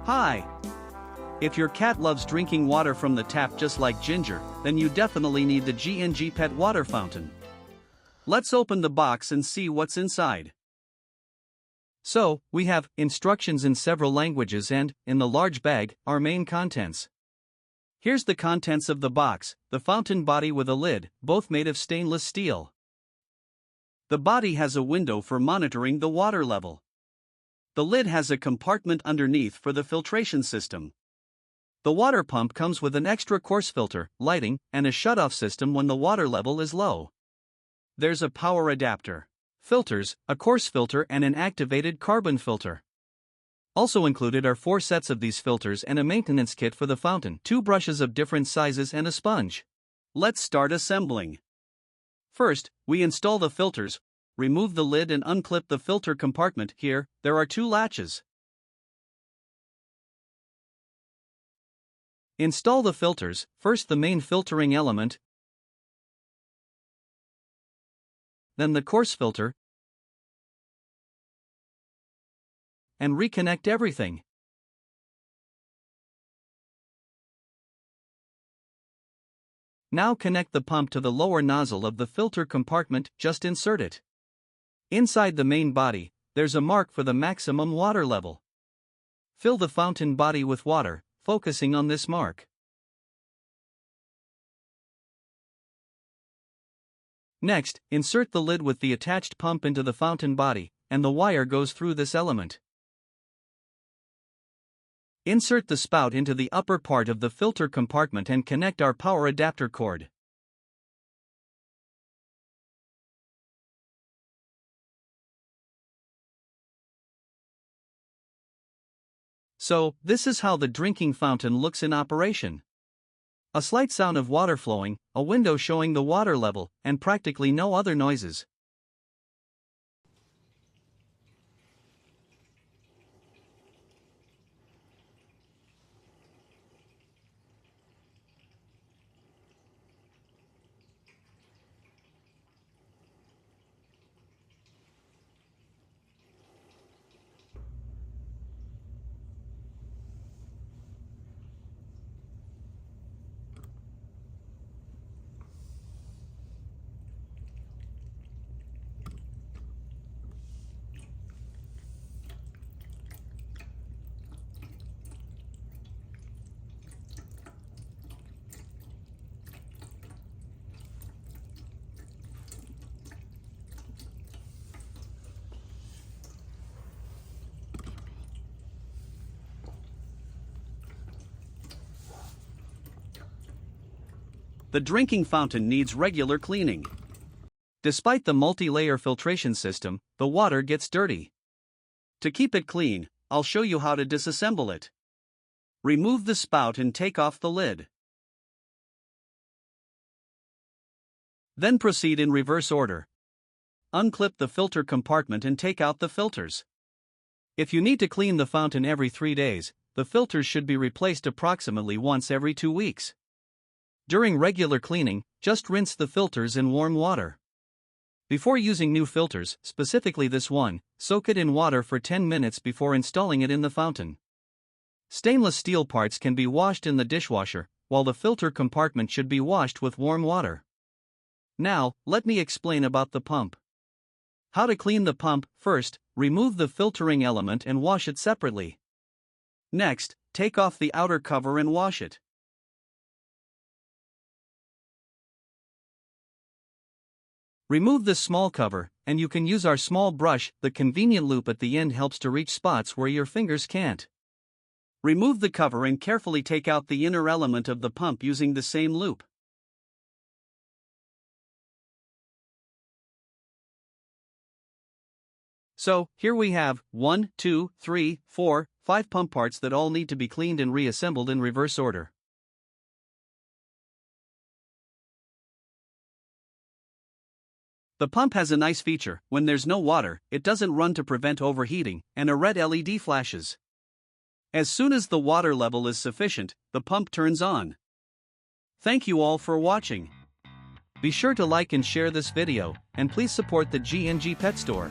Hi! If your cat loves drinking water from the tap just like Ginger, then you definitely need the GNGPet Water Fountain. Let's open the box and see what's inside. So, we have instructions in several languages and, in the large bag, our main contents. Here's the contents of the box: the fountain body with a lid, both made of stainless steel. The body has a window for monitoring the water level. The lid has a compartment underneath for the filtration system. The water pump comes with an extra coarse filter, lighting, and a shutoff system when the water level is low. There's a power adapter, filters, a coarse filter and an activated carbon filter. Also included are 4 sets of these filters and a maintenance kit for the fountain, 2 brushes of different sizes and a sponge. Let's start assembling. First, we install the filters, remove the lid and unclip the filter compartment. Here, there are 2 latches. Install the filters, first the main filtering element, then the coarse filter, and reconnect everything. Now connect the pump to the lower nozzle of the filter compartment, just insert it. Inside the main body, there's a mark for the maximum water level. Fill the fountain body with water, focusing on this mark. Next, insert the lid with the attached pump into the fountain body, and the wire goes through this element. Insert the spout into the upper part of the filter compartment and connect our power adapter cord. So, this is how the drinking fountain looks in operation. A slight sound of water flowing, a window showing the water level, and practically no other noises. The drinking fountain needs regular cleaning. Despite the multi-layer filtration system, the water gets dirty. To keep it clean, I'll show you how to disassemble it. Remove the spout and take off the lid. Then proceed in reverse order. Unclip the filter compartment and take out the filters. If you need to clean the fountain every 3 days, the filters should be replaced approximately once every 2 weeks. During regular cleaning, just rinse the filters in warm water. Before using new filters, specifically this one, soak it in water for 10 minutes before installing it in the fountain. Stainless steel parts can be washed in the dishwasher, while the filter compartment should be washed with warm water. Now, let me explain about the pump. How to clean the pump: first, remove the filtering element and wash it separately. Next, take off the outer cover and wash it. Remove this small cover, and you can use our small brush. The convenient loop at the end helps to reach spots where your fingers can't. Remove the cover and carefully take out the inner element of the pump using the same loop. So, here we have 1, 2, 3, 4, 5 pump parts that all need to be cleaned and reassembled in reverse order. The pump has a nice feature: when there's no water, it doesn't run to prevent overheating, and a red LED flashes. As soon as the water level is sufficient, the pump turns on. Thank you all for watching. Be sure to like and share this video, and please support the GNG Pet Store.